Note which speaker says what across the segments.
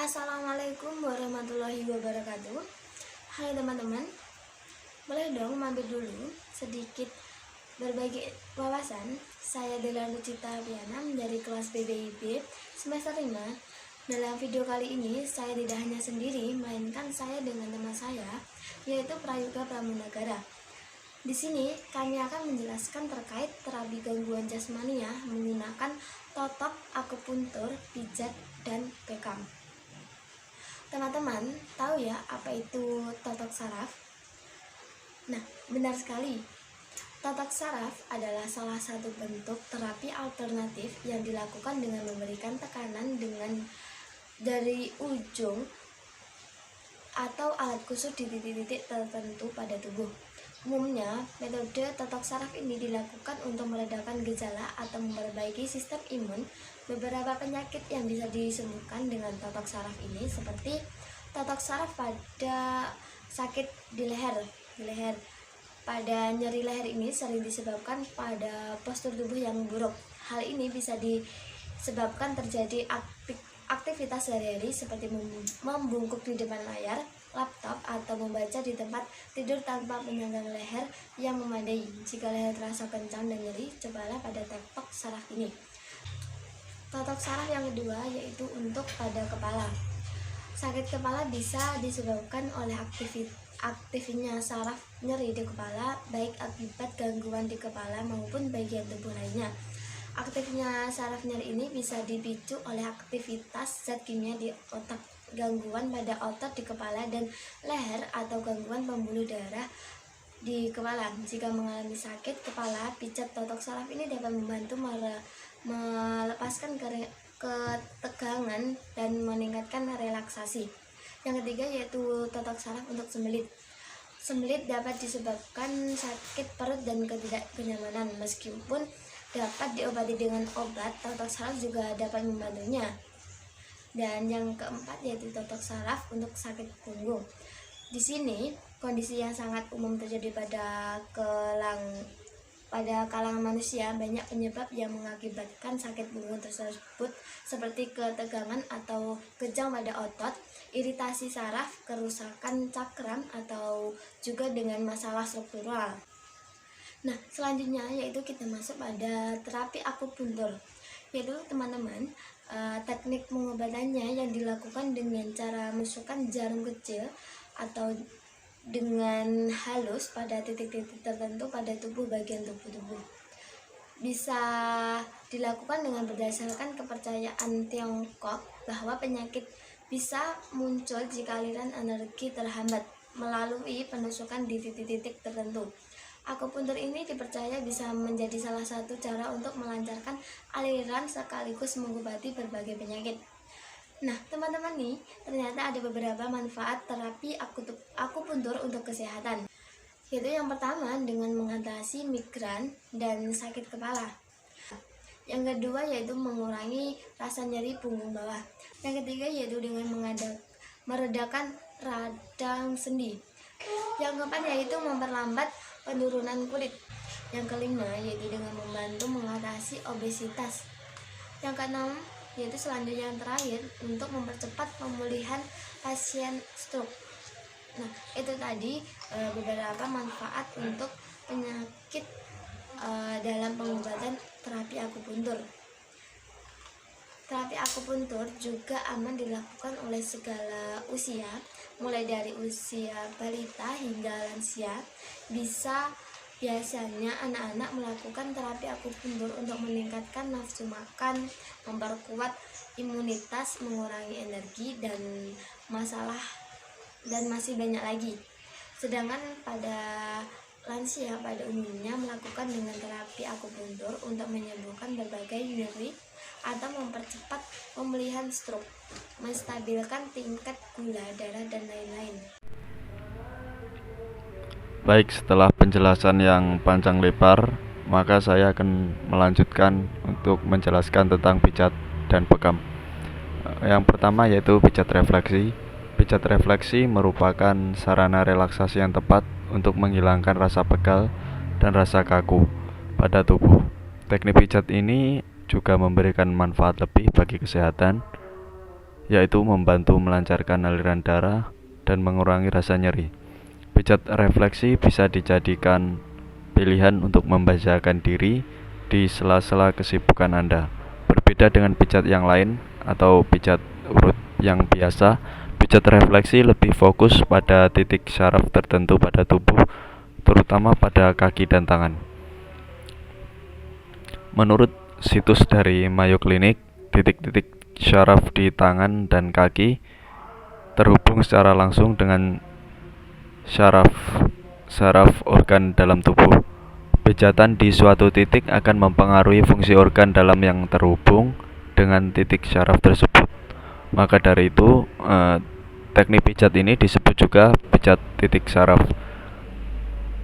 Speaker 1: Assalamualaikum warahmatullahi wabarakatuh. Hai teman-teman, boleh dong mampir dulu sedikit berbagi wawasan. Saya Dela Lucita Piana dari kelas BBIB semester 5. Dalam video kali ini saya tidak hanya sendiri, melainkan saya dengan teman saya, yaitu Prayoga Pramunagara. Di sini kami akan menjelaskan terkait terapi gangguan jasmania menggunakan totok, akupuntur, pijat, dan bekam. Teman-teman tahu ya apa itu totok saraf? Nah, benar sekali. Totok saraf adalah salah satu bentuk terapi alternatif yang dilakukan dengan memberikan tekanan dari ujung atau alat kusut di titik-titik tertentu pada tubuh. Umumnya, metode totok saraf ini dilakukan untuk meredakan gejala atau memperbaiki sistem imun. Beberapa penyakit yang bisa disembuhkan dengan totok saraf ini seperti totok saraf pada sakit di leher. Pada nyeri leher ini sering disebabkan pada postur tubuh yang buruk. Hal ini bisa disebabkan terjadi aktivitas sehari-hari seperti membungkuk di depan layar laptop atau membaca di tempat tidur tanpa penyangga leher yang memadai. Jika leher terasa kencang dan nyeri, cobalah pada totok saraf ini. Totok saraf yang kedua yaitu untuk pada kepala. Sakit kepala bisa disebabkan oleh aktifnya saraf nyeri di kepala, baik akibat gangguan di kepala maupun bagian tubuh lainnya. Aktifnya saraf nyeri ini bisa dipicu oleh aktivitas zat kimia di otak, gangguan pada otot di kepala dan leher, atau gangguan pembuluh darah di kepala. Jika mengalami sakit kepala, pijat totok saraf ini dapat membantu melepaskan ketegangan dan meningkatkan relaksasi. Yang ketiga yaitu totok saraf untuk sembelit. Sembelit dapat disebabkan sakit perut dan ketidakkenyamanan. Meskipun dapat diobati dengan obat, totok saraf juga dapat membantunya. Dan yang keempat yaitu totok saraf untuk sakit punggung. Di sini kondisi yang sangat umum terjadi pada kalangan manusia. Banyak penyebab yang mengakibatkan sakit punggung tersebut seperti ketegangan atau kejang pada otot, iritasi saraf, kerusakan cakram, atau juga dengan masalah struktural. Nah, selanjutnya yaitu kita masuk pada terapi akupuntur, yaitu teman-teman teknik pengobatannya yang dilakukan dengan cara menusukkan jarum kecil atau dengan halus pada titik-titik tertentu pada bagian tubuh. Bisa dilakukan dengan berdasarkan kepercayaan Tiongkok bahwa penyakit bisa muncul jika aliran energi terhambat melalui penusukan di titik-titik tertentu. Akupuntur ini dipercaya bisa menjadi salah satu cara untuk melancarkan aliran sekaligus mengobati berbagai penyakit. Nah, teman-teman nih, ternyata ada beberapa manfaat terapi akupuntur untuk kesehatan. Yaitu yang pertama dengan mengatasi migran dan sakit kepala. Yang kedua yaitu mengurangi rasa nyeri punggung bawah. Yang ketiga yaitu dengan meredakan radang sendi. Yang keempat yaitu memperlambat penurunan kulit. Yang kelima yaitu dengan membantu mengatasi obesitas. Yang keenam yaitu selanjutnya yang terakhir untuk mempercepat pemulihan pasien stroke. Nah, itu tadi beberapa manfaat untuk penyakit dalam pengobatan terapi akupuntur. Terapi akupuntur juga aman dilakukan oleh segala usia, mulai dari usia balita hingga lansia. Biasanya anak-anak melakukan terapi akupuntur untuk meningkatkan nafsu makan, memperkuat imunitas, mengurangi energi dan masih banyak lagi. Sedangkan pada lansia pada umumnya melakukan dengan terapi akupuntur untuk menyembuhkan berbagai nyeri atau mempercepat pemulihan stroke, menstabilkan tingkat gula darah dan lain-lain.
Speaker 2: Baik, setelah penjelasan yang panjang lebar, maka saya akan melanjutkan untuk menjelaskan tentang pijat dan bekam. Yang pertama yaitu pijat refleksi. Pijat refleksi merupakan sarana relaksasi yang tepat untuk menghilangkan rasa pegal dan rasa kaku pada tubuh. Teknik pijat ini juga memberikan manfaat lebih bagi kesehatan, yaitu membantu melancarkan aliran darah dan mengurangi rasa nyeri. Pijat refleksi bisa dijadikan pilihan untuk membahagiakan diri di sela-sela kesibukan Anda. Berbeda dengan pijat yang lain atau pijat urut yang biasa, pijat refleksi lebih fokus pada titik syaraf tertentu pada tubuh, terutama pada kaki dan tangan. Menurut situs dari Mayo Clinic, titik-titik syaraf di tangan dan kaki terhubung secara langsung dengan saraf organ dalam tubuh. Pijatan di suatu titik akan mempengaruhi fungsi organ dalam yang terhubung dengan titik syaraf tersebut. Maka dari itu, teknik pijat ini disebut juga pijat titik syaraf.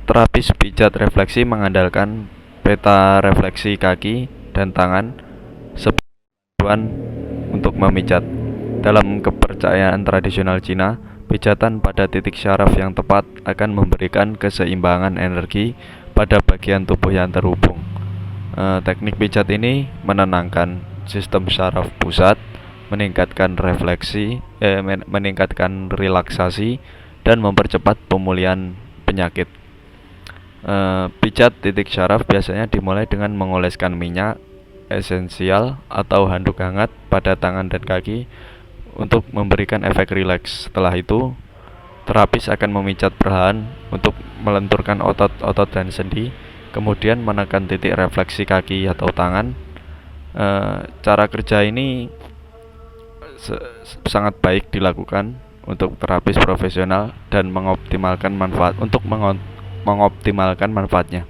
Speaker 2: Terapis pijat refleksi mengandalkan peta refleksi kaki dan tangan sebagai tujuan untuk memijat. Dalam kepercayaan tradisional Cina, pijatan pada titik syaraf yang tepat akan memberikan keseimbangan energi pada bagian tubuh yang terhubung. Teknik pijat ini menenangkan sistem syaraf pusat, meningkatkan meningkatkan relaksasi, dan mempercepat pemulihan penyakit. Pijat titik syaraf biasanya dimulai dengan mengoleskan minyak esensial atau handuk hangat pada tangan dan kaki untuk memberikan efek rileks. Setelah itu, terapis akan memijat perlahan untuk melenturkan otot-otot dan sendi, kemudian menekan titik refleksi kaki atau tangan. Cara kerja ini sangat baik dilakukan untuk terapis profesional dan mengoptimalkan manfaatnya.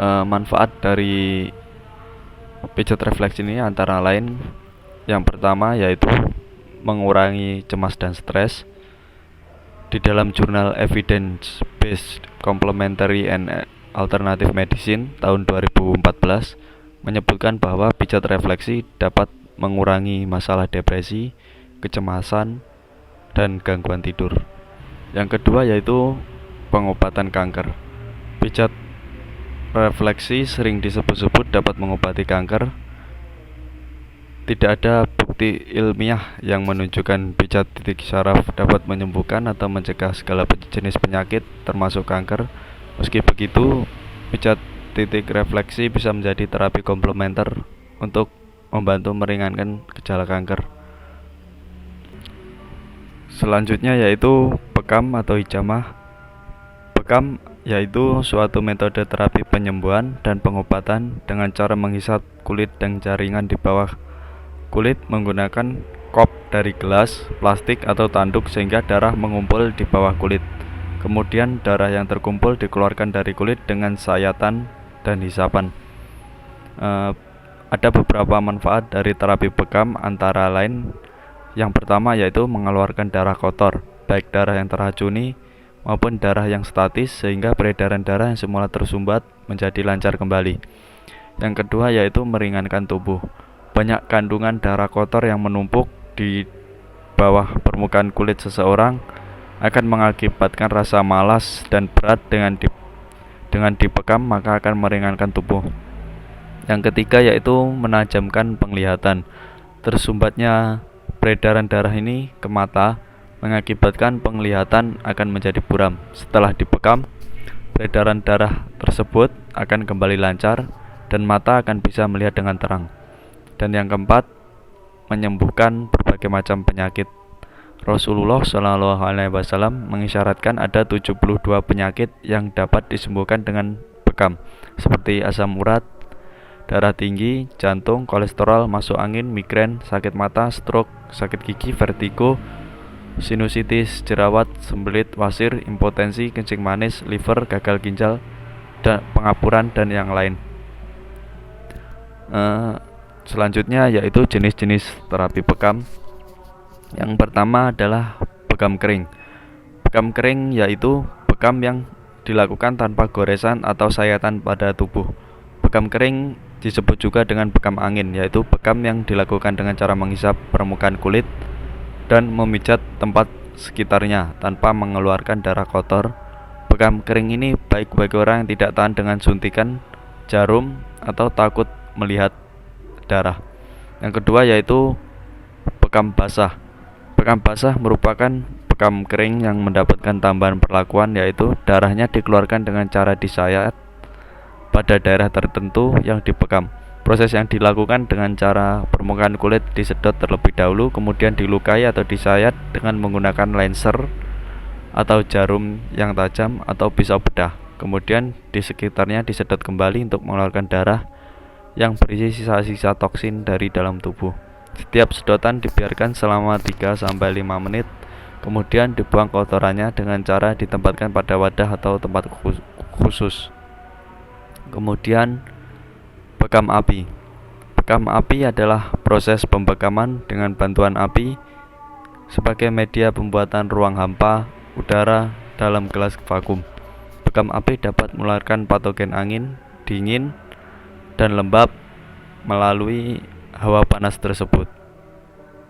Speaker 2: Manfaat dari pijat refleksi ini antara lain, yang pertama yaitu mengurangi cemas dan stres. Di dalam jurnal Evidence Based Complementary and Alternative Medicine tahun 2014 menyebutkan bahwa pijat refleksi dapat mengurangi masalah depresi, kecemasan, dan gangguan tidur. Yang kedua yaitu pengobatan kanker. Pijat refleksi sering disebut-sebut dapat mengobati kanker. Tidak ada bukti ilmiah yang menunjukkan pijat titik syaraf dapat menyembuhkan atau mencegah segala jenis penyakit termasuk kanker. Meski begitu, pijat titik refleksi bisa menjadi terapi komplementer untuk membantu meringankan gejala kanker. Selanjutnya yaitu bekam atau hijamah. Bekam yaitu suatu metode terapi penyembuhan dan pengobatan dengan cara menghisap kulit dan jaringan di bawah kulit menggunakan kop dari gelas, plastik, atau tanduk sehingga darah mengumpul di bawah kulit. Kemudian darah yang terkumpul dikeluarkan dari kulit dengan sayatan dan hisapan. Ada beberapa manfaat dari terapi bekam, antara lain yang pertama yaitu mengeluarkan darah kotor, baik darah yang terracuni maupun darah yang statis, sehingga peredaran darah yang semula tersumbat menjadi lancar kembali. Yang kedua yaitu meringankan tubuh. Banyak kandungan darah kotor yang menumpuk di bawah permukaan kulit seseorang akan mengakibatkan rasa malas dan berat. Dengan dibekam maka akan meringankan tubuh. Yang ketiga yaitu menajamkan penglihatan. Tersumbatnya peredaran darah ini ke mata mengakibatkan penglihatan akan menjadi buram. Setelah dibekam, peredaran darah tersebut akan kembali lancar dan mata akan bisa melihat dengan terang. Dan yang keempat, menyembuhkan berbagai macam penyakit. Rasulullah SAW mengisyaratkan ada 72 penyakit yang dapat disembuhkan dengan bekam, seperti asam urat, darah tinggi, jantung, kolesterol, masuk angin, migrain, sakit mata, stroke, sakit gigi, vertigo, sinusitis, jerawat, sembelit, wasir, impotensi, kencing manis, liver, gagal ginjal, dan pengapuran, dan yang lain. Selanjutnya yaitu jenis-jenis terapi bekam. Yang pertama adalah bekam kering. Bekam kering yaitu bekam yang dilakukan tanpa goresan atau sayatan pada tubuh. Bekam kering disebut juga dengan bekam angin, yaitu bekam yang dilakukan dengan cara menghisap permukaan kulit dan memijat tempat sekitarnya tanpa mengeluarkan darah kotor. Bekam kering ini baik bagi orang yang tidak tahan dengan suntikan jarum atau takut melihat darah. Yang kedua yaitu bekam basah. Bekam basah merupakan bekam kering yang mendapatkan tambahan perlakuan, yaitu darahnya dikeluarkan dengan cara disayat pada daerah tertentu yang dibekam. Proses yang dilakukan dengan cara permukaan kulit disedot terlebih dahulu, kemudian dilukai atau disayat dengan menggunakan laser atau jarum yang tajam atau pisau bedah. Kemudian di sekitarnya disedot kembali untuk mengeluarkan darah yang berisi sisa-sisa toksin dari dalam tubuh. Setiap sedotan dibiarkan selama 3-5 menit, kemudian dibuang kotorannya dengan cara ditempatkan pada wadah atau tempat khusus. Kemudian bekam api. Bekam api adalah proses pembekaman dengan bantuan api sebagai media pembuatan ruang hampa udara dalam gelas vakum. Bekam api dapat mengeluarkan patogen angin, dingin, dan lembab melalui hawa panas tersebut.